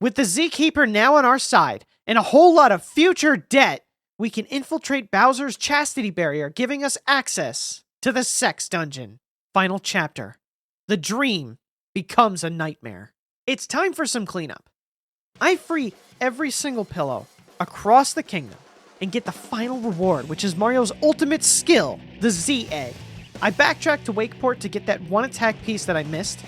With the Z-Keeper now on our side, and a whole lot of future debt, we can infiltrate Bowser's chastity barrier, giving us access to the sex dungeon. Final chapter. The dream becomes a nightmare. It's time for some cleanup. I free every single pillow across the kingdom and get the final reward, which is Mario's ultimate skill, the Z-Egg. I backtrack to Wakeport to get that one attack piece that I missed.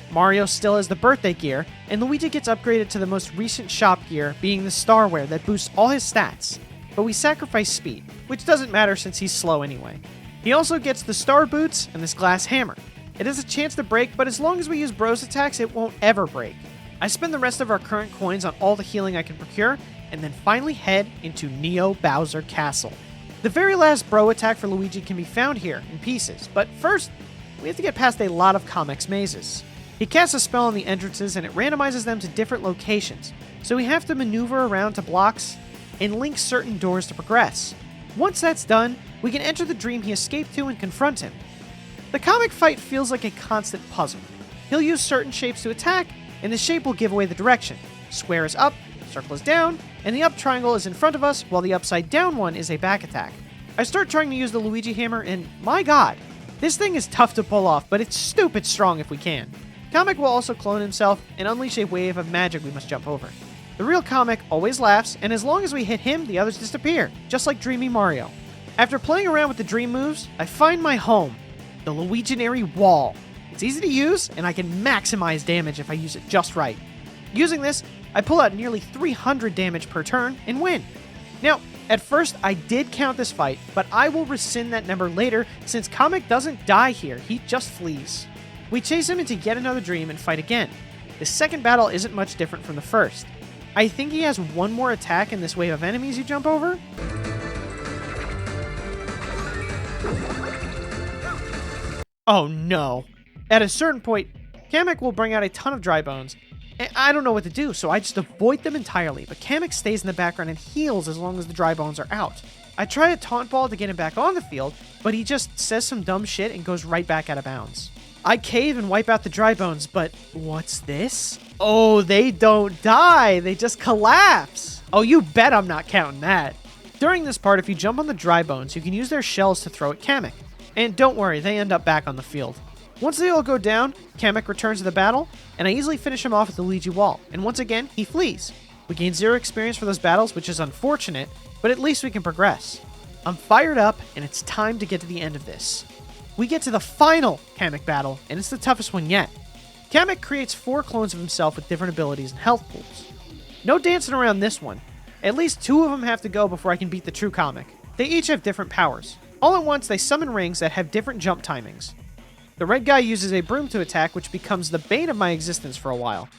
Mario still has the birthday gear, and Luigi gets upgraded to the most recent shop gear, being the Starwear that boosts all his stats. But we sacrifice speed, which doesn't matter since he's slow anyway. He also gets the Star Boots and this glass hammer. It has a chance to break, but as long as we use Bros attacks, it won't ever break. I spend the rest of our current coins on all the healing I can procure, and then finally head into Neo Bowser Castle. The very last Bro attack for Luigi can be found here in pieces, but first, we have to get past a lot of Kamek's mazes. He casts a spell on the entrances and it randomizes them to different locations, so we have to maneuver around to blocks and link certain doors to progress. Once that's done, we can enter the dream he escaped to and confront him. The Kamek fight feels like a constant puzzle. He'll use certain shapes to attack, and the shape will give away the direction. Square is up, circle is down, and the up triangle is in front of us, while the upside down one is a back attack. I start trying to use the Luigi hammer, and my god, this thing is tough to pull off, but it's stupid strong if we can. Kamek will also clone himself and unleash a wave of magic we must jump over. The real Kamek always laughs, and as long as we hit him, the others disappear, just like Dreamy Mario. After playing around with the dream moves, I find my home, the Luiginary Wall. It's easy to use, and I can maximize damage if I use it just right. Using this, I pull out nearly 300 damage per turn and win. Now, at first I did count this fight, but I will rescind that number later since Kamek doesn't die here, he just flees. We chase him into yet another dream and fight again. The second battle isn't much different from the first. I think he has one more attack in this wave of enemies you jump over. Oh no. At a certain point, Kamek will bring out a ton of dry bones, and I don't know what to do, so I just avoid them entirely, but Kamek stays in the background and heals as long as the dry bones are out. I try a taunt ball to get him back on the field, but he just says some dumb shit and goes right back out of bounds. I cave and wipe out the dry bones, but what's this? Oh, they don't die, they just collapse. Oh, you bet I'm not counting that. During this part, if you jump on the dry bones, you can use their shells to throw at Kamek. And don't worry, they end up back on the field. Once they all go down, Kamek returns to the battle, and I easily finish him off at the Luigi wall, and once again, he flees. We gain 0 experience for those battles, which is unfortunate, but at least we can progress. I'm fired up, and it's time to get to the end of this. We get to the final Kamek battle, and it's the toughest one yet. Kamek creates 4 clones of himself with different abilities and health pools. No dancing around this one. At least 2 of them have to go before I can beat the true Kamek. They each have different powers. All at once, they summon rings that have different jump timings. The red guy uses a broom to attack, which becomes the bane of my existence for a while.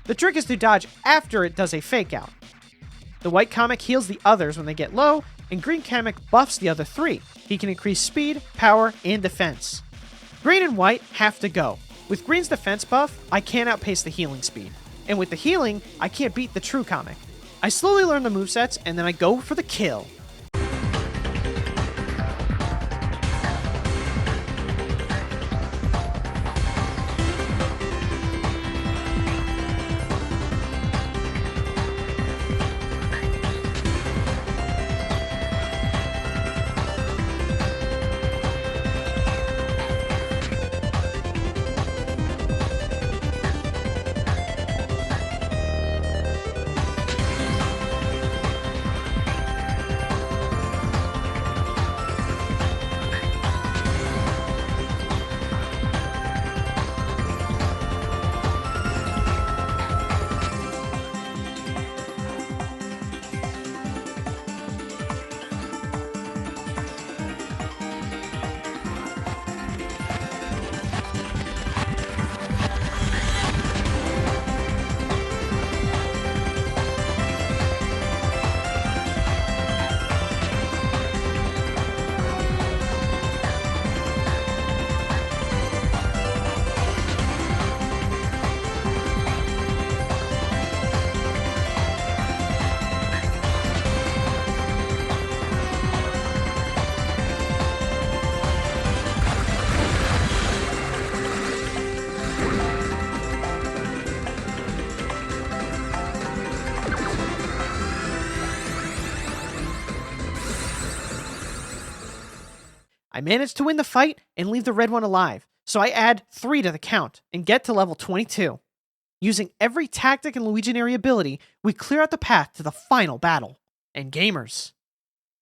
The trick is to dodge after it does a fake out. The white Kamek heals the others when they get low, and green Kamek buffs the other 3. He can increase speed, power, and defense. Green and white have to go. With green's defense buff, I can't outpace the healing speed. And with the healing, I can't beat the true Kamek. I slowly learn the movesets, and then I go for the kill. I manage to win the fight and leave the red one alive, so I add 3 to the count and get to level 22. Using every tactic and Luiginary ability, we clear out the path to the final battle. And gamers,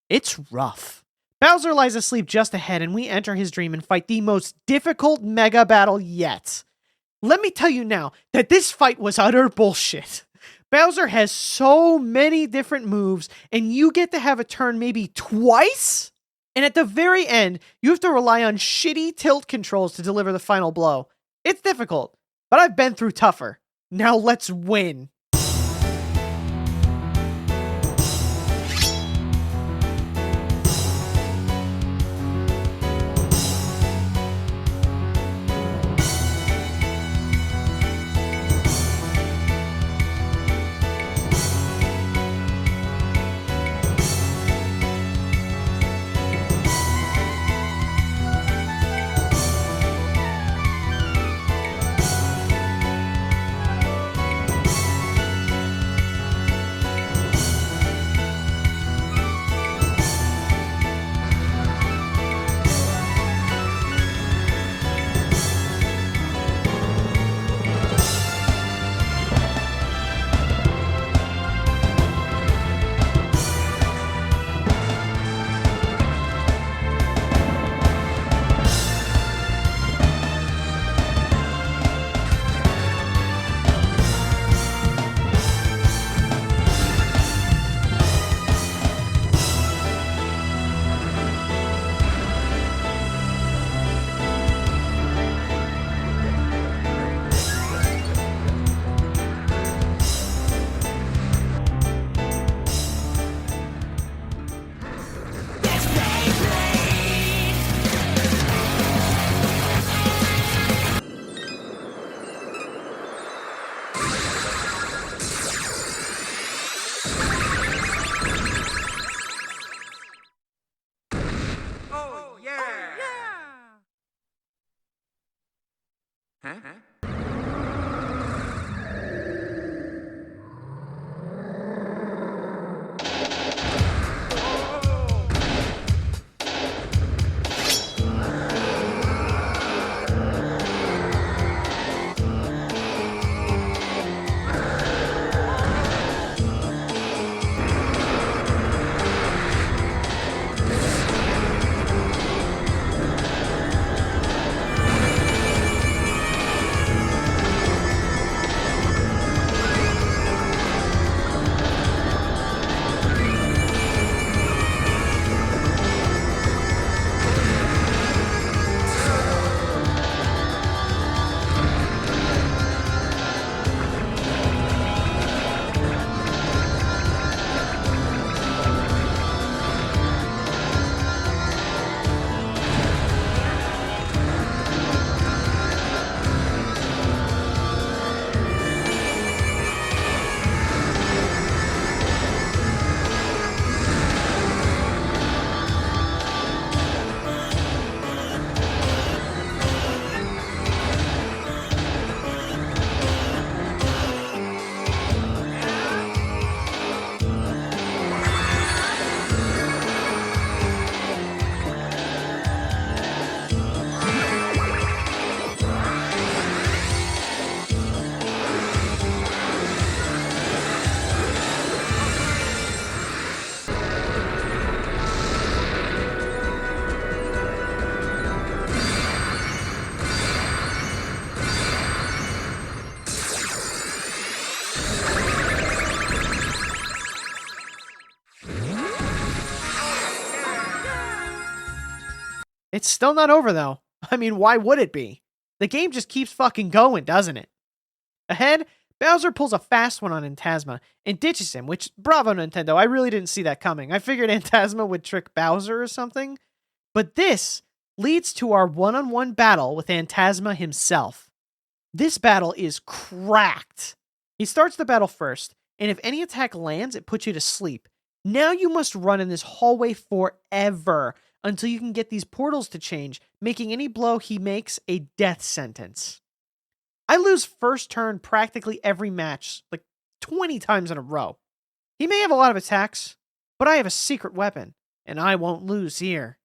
it's rough. Bowser lies asleep just ahead and we enter his dream and fight the most difficult mega battle yet. Let me tell you now that this fight was utter bullshit. Bowser has so many different moves and you get to have a turn maybe twice? And at the very end, you have to rely on shitty tilt controls to deliver the final blow. It's difficult, but I've been through tougher. Now let's win. It's still not over, though. I mean, why would it be? The game just keeps fucking going, doesn't it? Ahead, Bowser pulls a fast one on Antasma and ditches him, which, bravo Nintendo, I really didn't see that coming. I figured Antasma would trick Bowser or something. But this leads to our one-on-one battle with Antasma himself. This battle is cracked. He starts the battle first, and if any attack lands, it puts you to sleep. Now you must run in this hallway forever until you can get these portals to change, making any blow he makes a death sentence. I lose first turn practically every match, like 20 times in a row. He may have a lot of attacks, but I have a secret weapon, and I won't lose here.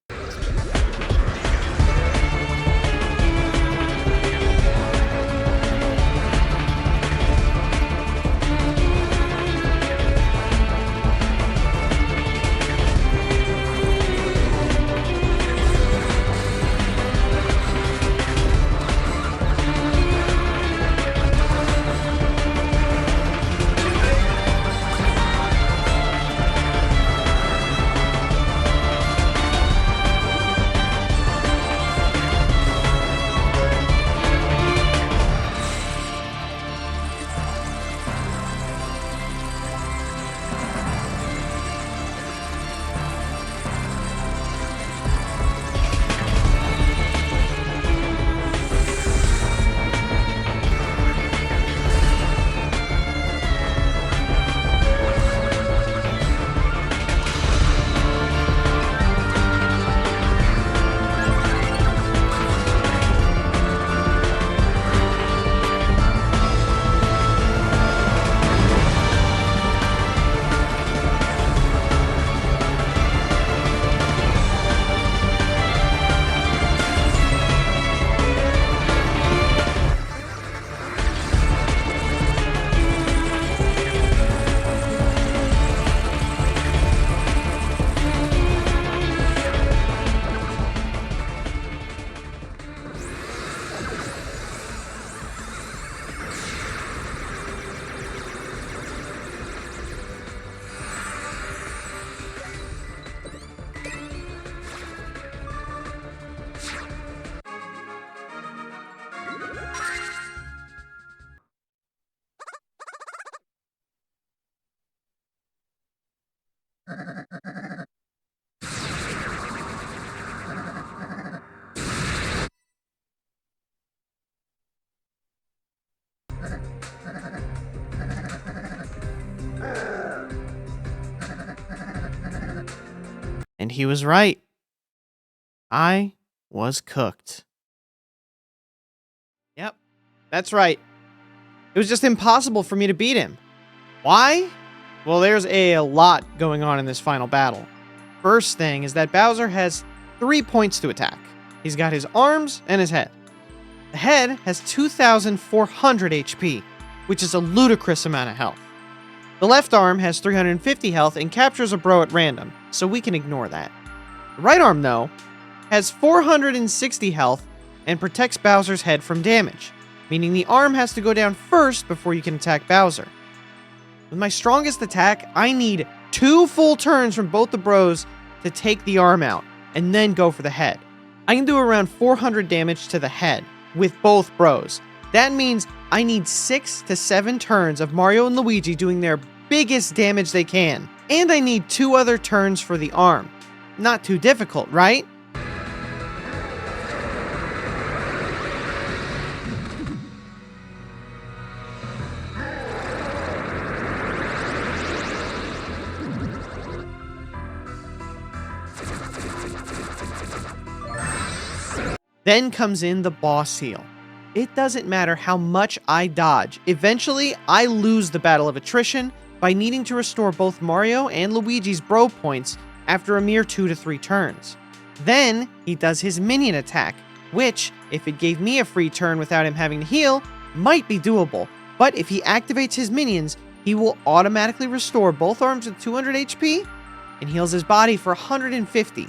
And he was right. I was cooked. Yep, that's right. It was just impossible for me to beat him. Why? Well, there's a lot going on in this final battle. First thing is that Bowser has 3 points to attack. He's got his arms and his head. The head has 2,400 HP, which is a ludicrous amount of health. The left arm has 350 health and captures a bro at random, so we can ignore that. The right arm, though, has 460 health and protects Bowser's head from damage, meaning the arm has to go down first before you can attack Bowser. With my strongest attack, I need 2 full turns from both the bros to take the arm out, and then go for the head. I can do around 400 damage to the head with both bros. That means I need 6 to 7 turns of Mario and Luigi doing their biggest damage they can. And I need 2 other turns for the arm. Not too difficult, right? Then comes in the boss heal. It doesn't matter how much I dodge. Eventually, I lose the battle of attrition by needing to restore both Mario and Luigi's bro points after a mere 2 to 3 turns. Then, he does his minion attack, which, if it gave me a free turn without him having to heal, might be doable. But if he activates his minions, he will automatically restore both arms with 200 HP and heals his body for 150.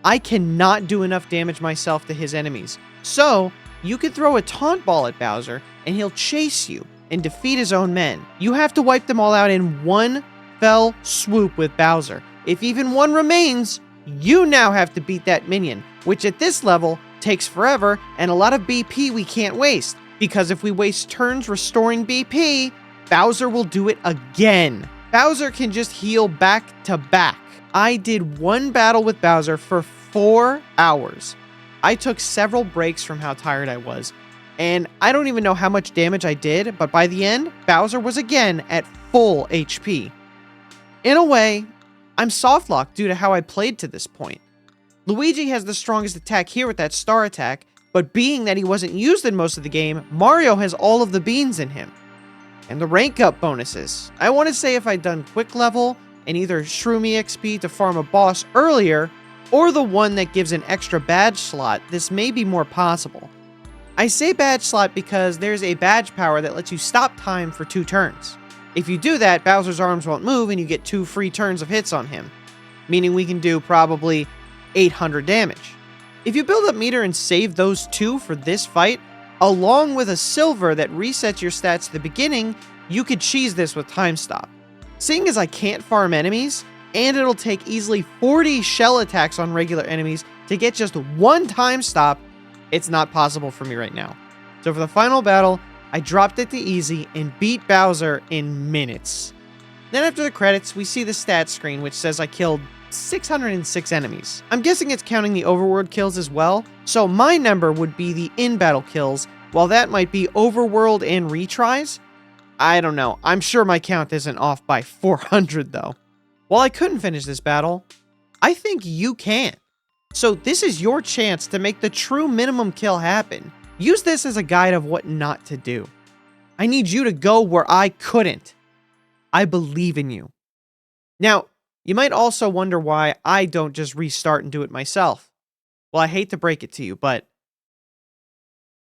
I cannot do enough damage myself to his enemies, so you can throw a taunt ball at Bowser and he'll chase you and defeat his own men. You have to wipe them all out in one fell swoop with Bowser. If even one remains, you now have to beat that minion, which at this level takes forever and a lot of BP we can't waste, because if we waste turns restoring BP, Bowser will do it again. Bowser can just heal back to back. I did one battle with Bowser for 4 hours. I took several breaks from how tired I was, and I don't even know how much damage I did, but by the end, Bowser was again at full HP. In a way, I'm softlocked due to how I played to this point. Luigi has the strongest attack here with that star attack, but being that he wasn't used in most of the game, Mario has all of the beans in him. And the rank up bonuses. I want to say if I'd done quick level and either Shroomy XP to farm a boss earlier, or the one that gives an extra badge slot, this may be more possible. I say badge slot because there's a badge power that lets you stop time for 2 turns. If you do that, Bowser's arms won't move and you get 2 free turns of hits on him, meaning we can do probably 800 damage. If you build up meter and save those 2 for this fight, along with a silver that resets your stats at the beginning, you could cheese this with time stop. Seeing as I can't farm enemies, and it'll take easily 40 shell attacks on regular enemies to get just 1 time stop, it's not possible for me right now. So for the final battle, I dropped it to easy and beat Bowser in minutes. Then after the credits, we see the stats screen which says I killed 606 enemies. I'm guessing it's counting the overworld kills as well, so my number would be the in-battle kills, while that might be overworld and retries. I don't know, I'm sure my count isn't off by 400 though. While I couldn't finish this battle, I think you can. So this is your chance to make the true minimum kill happen. Use this as a guide of what not to do. I need you to go where I couldn't. I believe in you. Now, you might also wonder why I don't just restart and do it myself. Well, I hate to break it to you, but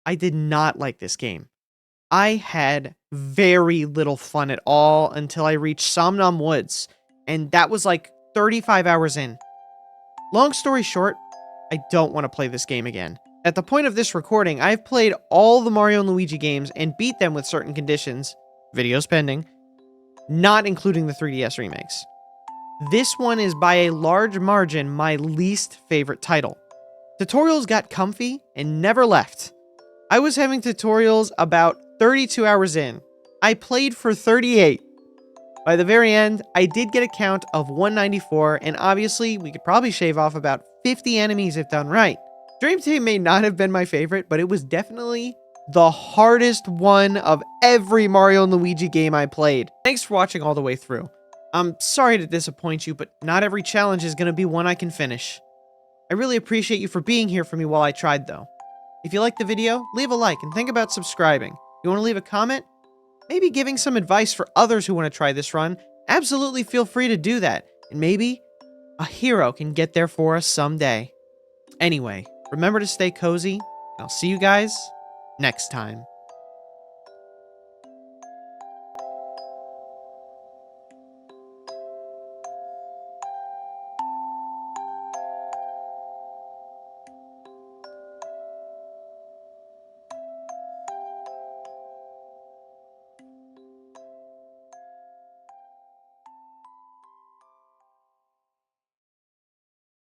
I did not like this game. I had very little fun at all until I reached Somnom Woods, and that was like 35 hours in. Long story short, I don't want to play this game again. At the point of this recording, I've played all the Mario and Luigi games and beat them with certain conditions, videos pending, not including the 3DS remakes. This one is by a large margin my least favorite title. Tutorials got comfy and never left. I was having tutorials about 32 hours in. I played for 38. By the very end, I did get a count of 194, and obviously, we could probably shave off about 50 enemies if done right. Dream Team may not have been my favorite, but it was definitely the hardest one of every Mario and Luigi game I played. Thanks for watching all the way through. I'm sorry to disappoint you, but not every challenge is going to be one I can finish. I really appreciate you for being here for me while I tried, though. If you liked the video, leave a like and think about subscribing. If you want to leave a comment, maybe giving some advice for others who want to try this run, absolutely feel free to do that. And maybe a hero can get there for us someday. Anyway, remember to stay cozy, and I'll see you guys next time.